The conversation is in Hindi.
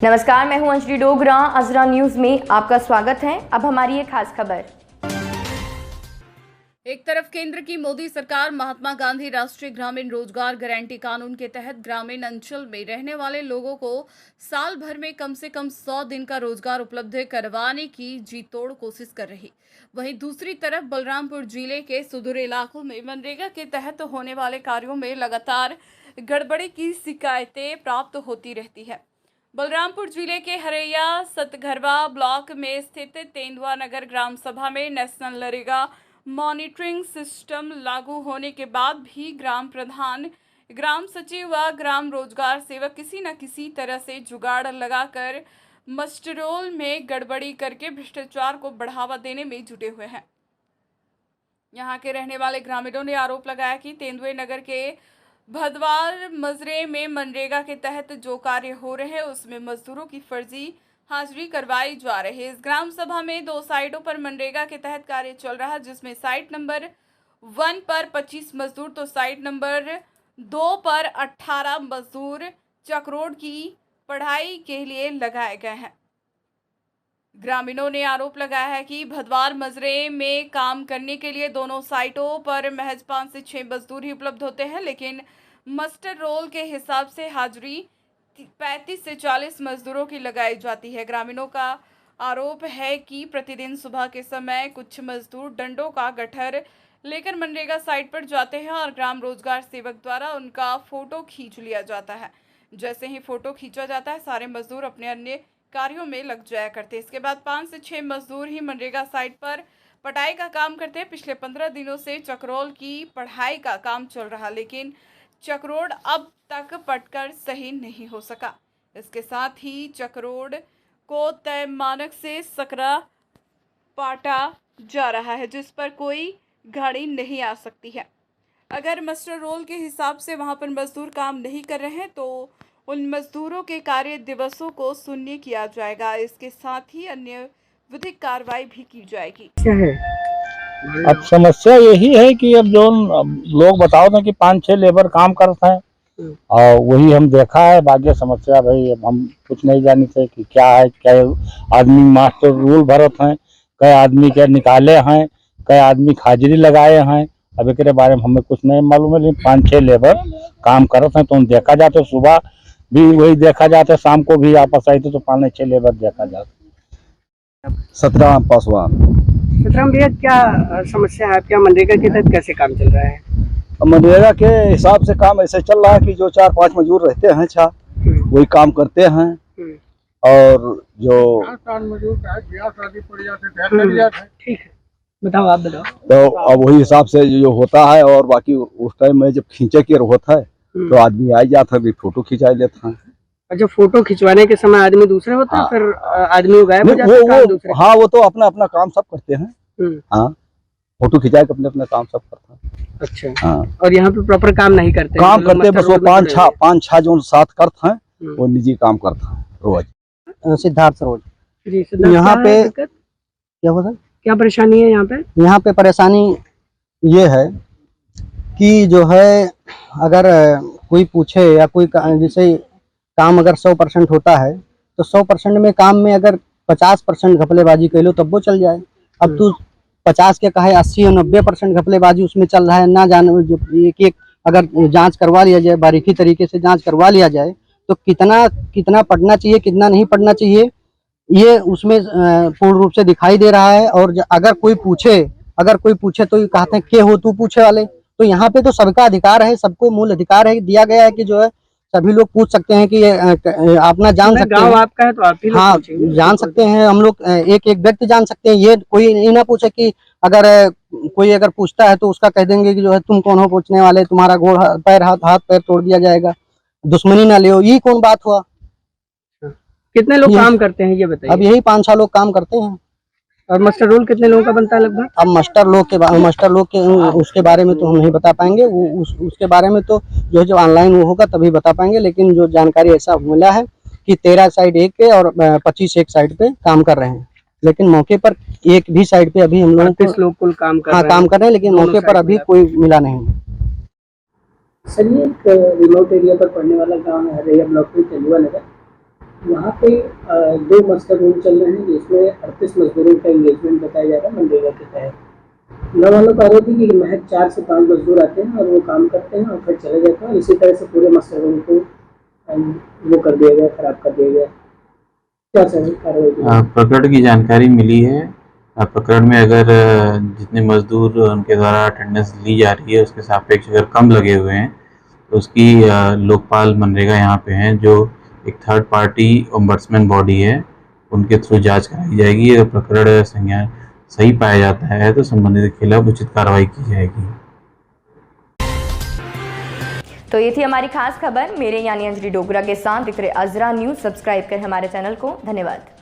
नमस्कार, मैं हूं अंजलि डोगरा। अजरा न्यूज में आपका स्वागत है। अब हमारी ये खास खबर। एक तरफ केंद्र की मोदी सरकार महात्मा गांधी राष्ट्रीय ग्रामीण रोजगार गारंटी कानून के तहत ग्रामीण अंचल में रहने वाले लोगों को साल भर में कम से कम 100 दिन का रोजगार उपलब्ध करवाने की जी तोड़ कोशिश कर रही, वहीं दूसरी तरफ बलरामपुर जिले के सुदूर इलाकों में मनरेगा के तहत होने वाले कार्यों में लगातार गड़बड़ी की शिकायतें प्राप्त होती रहती है। बलरामपुर जिले के हरैया सतघरवा ब्लॉक में स्थित तेंदुआ नगर ग्राम सभा में नेशनल नरेगा मॉनिटरिंग सिस्टम लागू होने के बाद भी ग्राम प्रधान, ग्राम सचिव व ग्राम रोजगार सेवक किसी न किसी तरह से जुगाड़ लगाकर मस्टरोल में गड़बड़ी करके भ्रष्टाचार को बढ़ावा देने में जुटे हुए हैं। यहां के रहने वाले ग्रामीणों ने आरोप लगाया कि तेंदुए नगर के भदवार मजरे में मनरेगा के तहत जो कार्य हो रहे हैं उसमें मजदूरों की फर्जी हाजिरी करवाई जा रही है। इस ग्राम सभा में 2 साइटों पर मनरेगा के तहत कार्य चल रहा है, जिसमें साइट नंबर 1 पर 25 मजदूर तो साइट नंबर 2 पर 18 मजदूर चक्रोड की पढ़ाई के लिए लगाए गए हैं। ग्रामीणों ने आरोप लगाया है कि भदवार मजरे में काम करने के लिए दोनों साइटों पर महज 5 से 6 मजदूर ही उपलब्ध होते हैं, लेकिन मस्टर रोल के हिसाब से हाजिरी 35 से 40 मजदूरों की लगाई जाती है। ग्रामीणों का आरोप है कि प्रतिदिन सुबह के समय कुछ मजदूर डंडों का गट्ठर लेकर मनरेगा साइट पर जाते हैं और ग्राम रोजगार सेवक द्वारा उनका फोटो खींच लिया जाता है। जैसे ही फोटो खींचा जाता है, सारे मजदूर अपने अन्य कार्यों में लग जाया करते। इसके बाद 5 से 6 मजदूर ही मनरेगा साइट पर पढ़ाई का काम करते हैं। पिछले 15 दिनों से चक्रोल की पढ़ाई का काम चल रहा, लेकिन चक्रोड अब तक पटकर सही नहीं हो सका। इसके साथ ही चक्रोड को तय मानक से सकरा पाटा जा रहा है, जिस पर कोई गाड़ी नहीं आ सकती है। अगर मस्टर रोल के हिसाब से वहां पर मजदूर काम नहीं कर रहे हैं तो उन मजदूरों के कार्य दिवसों को शून्य किया जाएगा। इसके साथ ही अन्य विधिक कार्रवाई भी की जाएगी। अब समस्या यही है कि अब जो लोग बताओ ना कि 5-6 लेबर काम करते हैं और वही हम देखा है। बाकी समस्या भाई अब हम कुछ नहीं जानते कि क्या है। क्या आदमी मास्टर रूल भरत हैं, कई आदमी के निकाले हैं, कई आदमी हाजिरी लगाए हैं। अब एक बारे में हमें कुछ नहीं मालूम है, लेकिन 5-6 लेबर काम करते हैं। तो हम देखा जाते सुबह भी वही देखा जाता है, शाम को भी आपस आई तो 5-6 लेबर देखा जाता। 17 पासवान। सतराम भैया, क्या समस्या है? क्या मनरेगा के तहत कैसे काम चल रहा है? मनरेगा के हिसाब से काम ऐसे चल रहा है कि जो 4-5 मजदूर रहते हैं वही काम करते हैं, और जो ठीक है, बताओ, आप बताओ। तो अब वही हिसाब से जो होता है, और बाकी उस टाइम में जब खींचे के होता है तो आदमी आ जाता है, फोटो खिंचा लेता है। अच्छा, फोटो खिंचवाने के समय आदमी दूसरे होता है, फिर आदमी गायब हो जाता है, काम दूसरे। हाँ, वो तो अपना अपना काम सब करते हैं। हाँ, फोटो खिंचा के अपने अपना काम सब करता है। अच्छा, हाँ। और यहाँ पे प्रॉपर काम नहीं करते? काम करते बस वो 5-6 जो साथ करते हैं वो निजी काम करता है रोज। सिद्धार्थ सरोज जी। यहाँ पे क्या होता है, क्या परेशानी है यहाँ पे? यहाँ पे परेशानी ये है कि जो है, अगर कोई पूछे या कोई जैसे काम अगर 100% होता है तो 100% में काम में अगर 50% घपलेबाजी कर लो तब वो चल जाए। अब तू 50 के कहे 80 और 90% घपलेबाजी उसमें चल रहा है। ना जाने एक अगर जांच करवा लिया जाए, बारीकी तरीके से जांच करवा लिया जाए तो कितना पढ़ना चाहिए, कितना नहीं पढ़ना चाहिए, ये उसमें पूर्ण रूप से दिखाई दे रहा है। और अगर कोई पूछे तो कहते हैं के हो तू पूछे वाले। तो यहाँ पे तो सबका अधिकार है, सबको मूल अधिकार है, दिया गया है कि जो है सभी लोग पूछ सकते हैं कि अपना जान सकते हैं। गाँव आपका है तो आप ही लोग हाँ, जान सकते हैं हम लोग, एक व्यक्ति जान सकते हैं। ये कोई ये ना पूछे कि अगर कोई अगर पूछता है तो उसका कह देंगे कि जो है तुम कौन हो पूछने वाले, तुम्हारा गोड़ पैर हाथ पैर तोड़ दिया जाएगा, दुश्मनी ना ले। ये कौन बात हुआ? कितने लोग काम करते हैं ये बताइए? अब यही 5-6 लोग काम करते हैं। और मस्टर रोल कितने लोगों का बनता है लगभग? अब मस्टर लोग के उसके बारे में तो हम नहीं बता पाएंगे। उसके बारे में तो जो जब ऑनलाइन वो होगा तभी बता पाएंगे। लेकिन जो जानकारी ऐसा मिला है कि 13 साइड एक पे और 25 एक साइड पे काम कर रहे हैं, लेकिन मौके पर एक भी साइड पे अभी हम लोग 38 लोग कुल काम कर रहे हैं, लेकिन मौके पर अभी कोई मिला नहीं। सर, ये एक रिमोट एरिया पर पड़ने वाला गाँव है हरैया ब्लॉक में तेंदुआ नगर। वहाँ पे 2 मास्टर रूम चल रहे हैं जिसमें 38 मजदूरों का एंगेजमेंट बताया जा रहा है मनरेगा के तहत। न वालों का आरोप है कि महज 4 से 5 मजदूर आते हैं और वो काम करते हैं और फिर चले जाते हैं, और इसी तरह से पूरे मास्टर रूम को वो कर दिया गया, खराब कर दिया गया। क्या सर कार्रवाई की? प्रकरण की जानकारी मिली है। प्रकरण में अगर जितने मजदूर उनके द्वारा अटेंडेंस ली जा रही है उसके सापेक्ष अगर कम लगे हुए हैं तो उसकी लोकपाल मनरेगा यहाँ पे हैं जो एक थर्ड पार्टी ओम्बड्समैन बॉडी है, उनके थ्रू जांच कराई जाएगी। अगर प्रकरण संज्ञान सही पाया जाता है तो संबंधित के खिलाफ उचित कार्रवाई की जाएगी। तो ये थी हमारी खास खबर। मेरे यानी अंजलि डोगरा के साथ दिख रहे अजरा न्यूज़। सब्सक्राइब करें हमारे चैनल को। धन्यवाद।